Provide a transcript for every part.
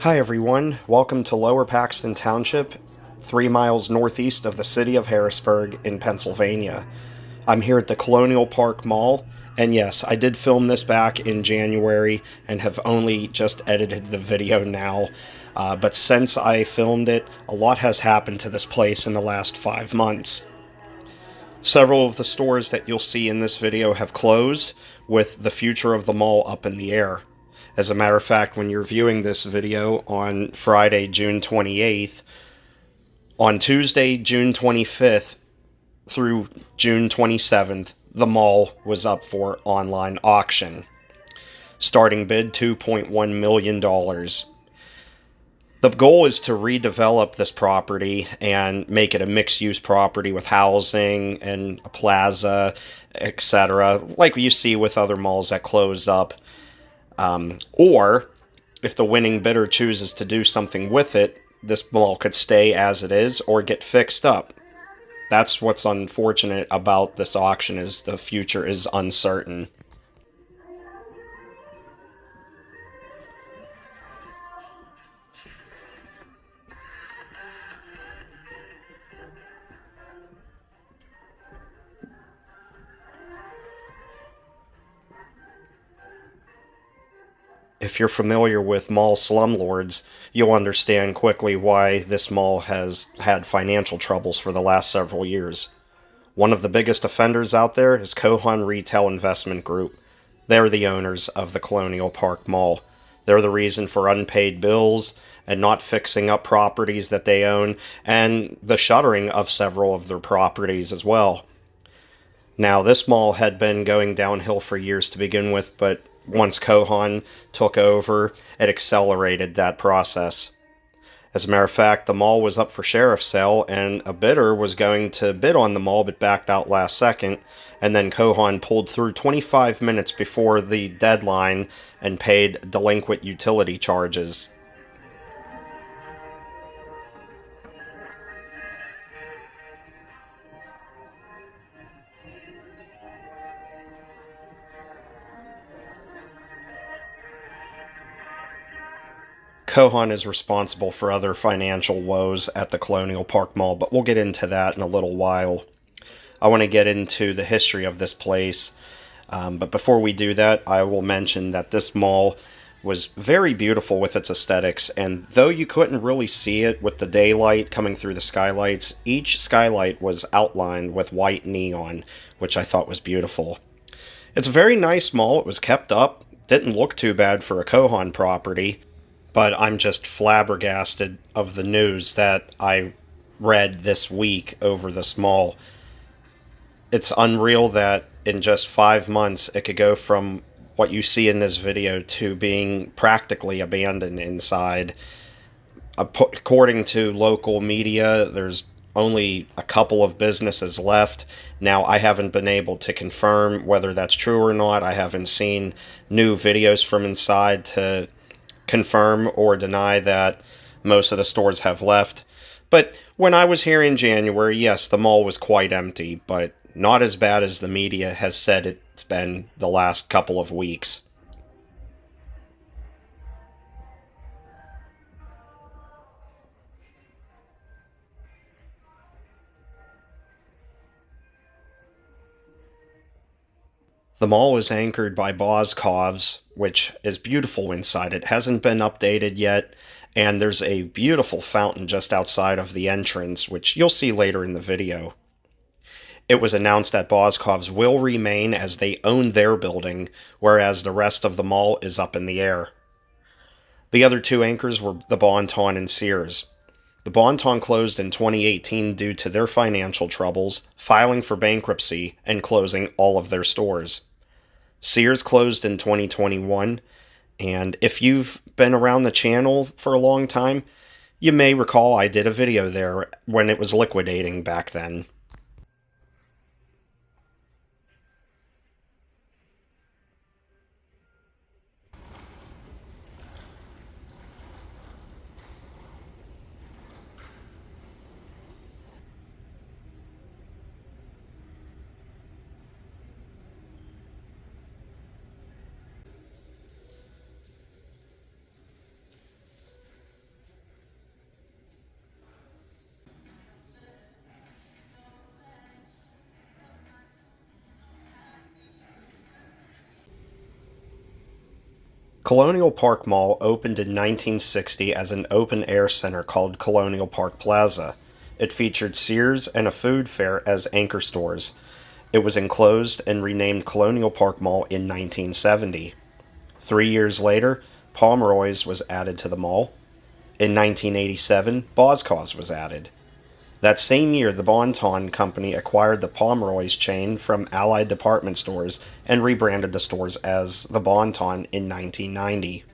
Hi everyone, welcome to Lower Paxton Township, 3 miles northeast of the city of Harrisburg in Pennsylvania. I'm here at the Colonial Park Mall, and yes, I did film this back in January and have only just edited the video now, but since I filmed it, a lot has happened to this place in the last 5 months. Several of the stores that you'll see in this video have closed, with the future of the mall up in the air. As a matter of fact, when you're viewing this video on Friday, June 28th, on Tuesday, June 25th through June 27th, the mall was up for online auction. Starting bid $2.1 million. The goal is to redevelop this property and make it a mixed-use property with housing and a plaza, etc., like you see with other malls that close up. Or, if the winning bidder chooses to do something with it, this mall could stay as it is or get fixed up. That's what's unfortunate about this auction, is the future is uncertain. If you're familiar with mall slumlords, you'll understand quickly why this mall has had financial troubles for the last several years. One of the biggest offenders out there is Kohan Retail Investment Group. They're the owners of the Colonial Park Mall. They're the reason for unpaid bills and not fixing up properties that they own, and the shuttering of several of their properties as well. Now, this mall had been going downhill for years to begin with, but once Kohan took over, it accelerated that process. As a matter of fact, the mall was up for sheriff's sale, and a bidder was going to bid on the mall but backed out last second, and then Kohan pulled through 25 minutes before the deadline and paid delinquent utility charges. Kohan is responsible for other financial woes at the Colonial Park Mall, but we'll get into that in a little while. I want to get into the history of this place, but before we do that, I will mention that this mall was very beautiful with its aesthetics, and though you couldn't really see it with the daylight coming through the skylights, each skylight was outlined with white neon, which I thought was beautiful. It's a very nice mall. It was kept up. Didn't look too bad for a Kohan property, but I'm just flabbergasted of the news that I read this week over this mall. It's unreal that in just 5 months it could go from what you see in this video to being practically abandoned inside. According to local media, there's only a couple of businesses left. Now, I haven't been able to confirm whether that's true or not. I haven't seen new videos from inside to confirm or deny that most of the stores have left. But when I was here in January, yes, the mall was quite empty, but not as bad as the media has said it's been the last couple of weeks. The mall is anchored by Boscov's, which is beautiful inside. It hasn't been updated yet, and there's a beautiful fountain just outside of the entrance, which you'll see later in the video. It was announced that Boscov's will remain as they own their building, whereas the rest of the mall is up in the air. The other two anchors were the Bon-Ton and Sears. The Bon-Ton closed in 2018 due to their financial troubles, filing for bankruptcy, and closing all of their stores. Sears closed in 2021, and if you've been around the channel for a long time, you may recall I did a video there when it was liquidating back then. Colonial Park Mall opened in 1960 as an open-air center called Colonial Park Plaza. It featured Sears and a food fair as anchor stores. It was enclosed and renamed Colonial Park Mall in 1970. 3 years later, Pomeroy's was added to the mall. In 1987, Boscov's was added. That same year, the Bon-Ton Company acquired the Pomeroy's chain from Allied Department Stores and rebranded the stores as the Bon-Ton in 1990.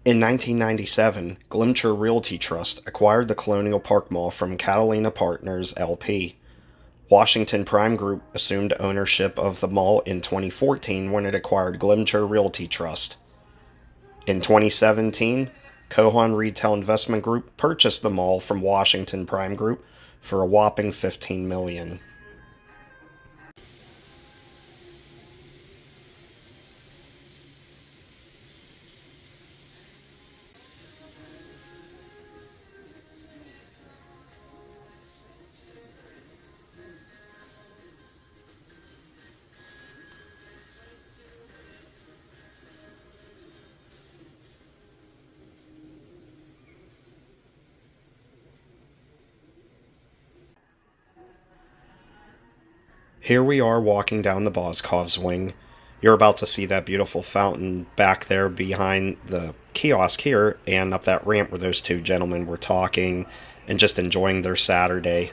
In 1997, Glimcher Realty Trust acquired the Colonial Park Mall from Catalina Partners LP. Washington Prime Group assumed ownership of the mall in 2014 when it acquired Glimcher Realty Trust. In 2017, Kohan Retail Investment Group purchased the mall from Washington Prime Group for a whopping $15 million. Here we are walking down the Boscov's wing. You're about to see that beautiful fountain back there behind the kiosk here and up that ramp where those two gentlemen were talking and just enjoying their Saturday.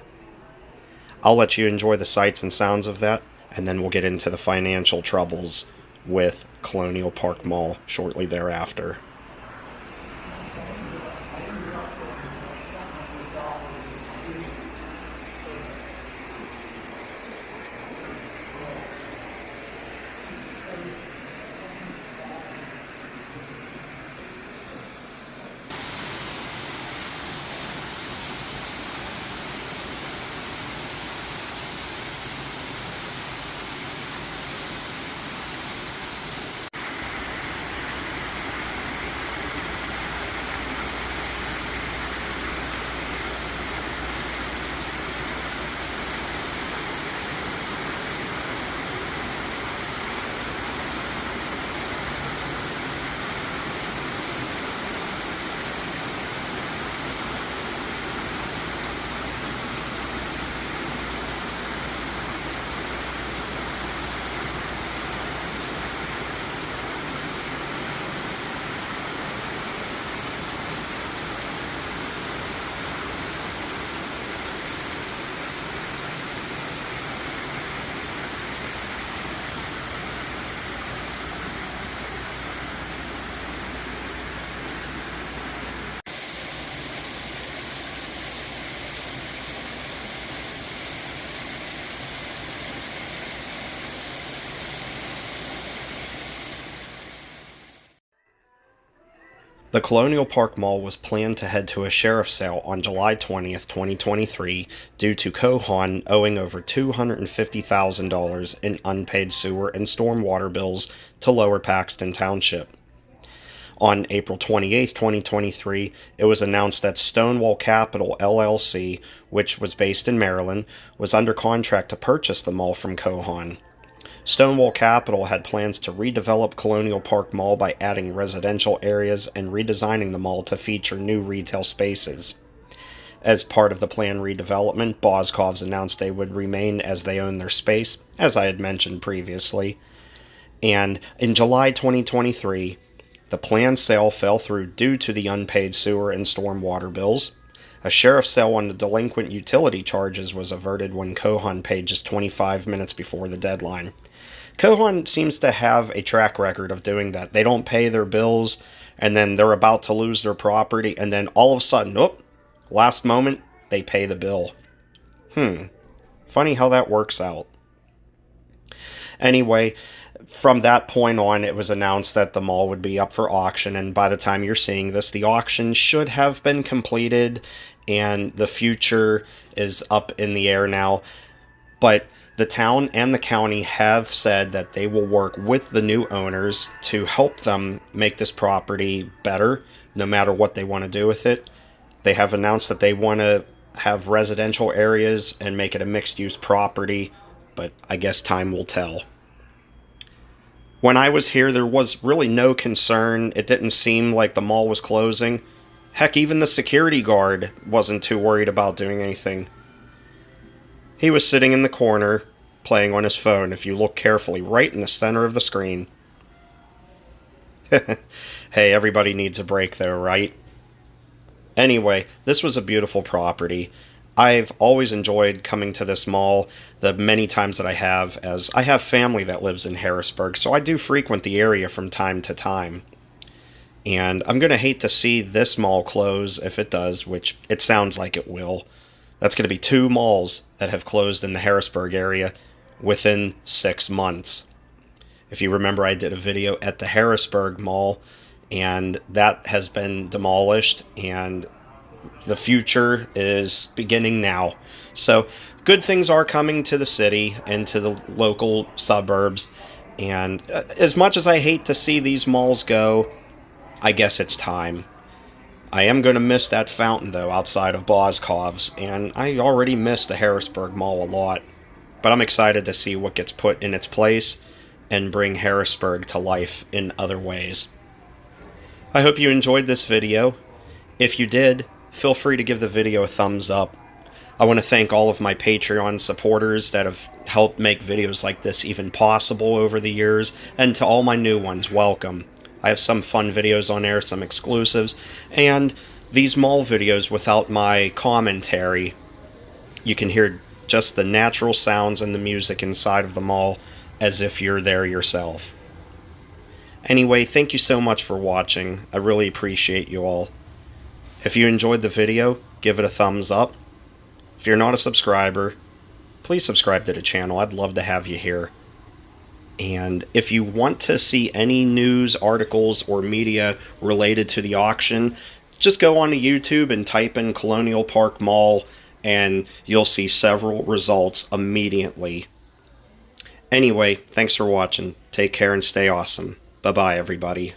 I'll let you enjoy the sights and sounds of that, and then we'll get into the financial troubles with Colonial Park Mall shortly thereafter. The Colonial Park Mall was planned to head to a sheriff's sale on July 20th, 2023, due to Kohan owing over $250,000 in unpaid sewer and stormwater bills to Lower Paxton Township. On April 28th, 2023, it was announced that Stonewall Capital LLC, which was based in Maryland, was under contract to purchase the mall from Kohan. Stonewall Capital had plans to redevelop Colonial Park Mall by adding residential areas and redesigning the mall to feature new retail spaces. As part of the planned redevelopment, Boscov's announced they would remain as they own their space, as I had mentioned previously. And in July 2023, the planned sale fell through due to the unpaid sewer and stormwater bills. A sheriff's sale on the delinquent utility charges was averted when Kohan paid just 25 minutes before the deadline. Kohan seems to have a track record of doing that. They don't pay their bills, and then they're about to lose their property, and then all of a sudden, last moment, they pay the bill. Funny how that works out. Anyway, from that point on, it was announced that the mall would be up for auction, and by the time you're seeing this, the auction should have been completed, and the future is up in the air now. But the town and the county have said that they will work with the new owners to help them make this property better, no matter what they want to do with it. They have announced that they want to have residential areas and make it a mixed-use property, but I guess time will tell. When I was here, there was really no concern. It didn't seem like the mall was closing. Heck, even the security guard wasn't too worried about doing anything. He was sitting in the corner, playing on his phone, if you look carefully, right in the center of the screen. Hey, everybody needs a break though, right? Anyway, this was a beautiful property. I've always enjoyed coming to this mall the many times that I have, as I have family that lives in Harrisburg, so I do frequent the area from time to time. And I'm going to hate to see this mall close if it does, which it sounds like it will. That's going to be 2 malls that have closed in the Harrisburg area within 6 months. If you remember, I did a video at the Harrisburg Mall, and that has been demolished, and the future is beginning now. So good things are coming to the city and to the local suburbs. And as much as I hate to see these malls go, I guess it's time. I am going to miss that fountain, though, outside of Boscov's. And I already miss the Harrisburg Mall a lot. But I'm excited to see what gets put in its place and bring Harrisburg to life in other ways. I hope you enjoyed this video. If you did, feel free to give the video a thumbs up. I want to thank all of my Patreon supporters that have helped make videos like this even possible over the years, and to all my new ones, welcome. I have some fun videos on there, some exclusives, and these mall videos without my commentary. You can hear just the natural sounds and the music inside of the mall as if you're there yourself. Anyway, thank you so much for watching. I really appreciate you all. If you enjoyed the video, give it a thumbs up. If you're not a subscriber, please subscribe to the channel. I'd love to have you here. And if you want to see any news, articles, or media related to the auction, just go on to YouTube and type in Colonial Park Mall, and you'll see several results immediately. Anyway, thanks for watching. Take care and stay awesome. Bye-bye, everybody.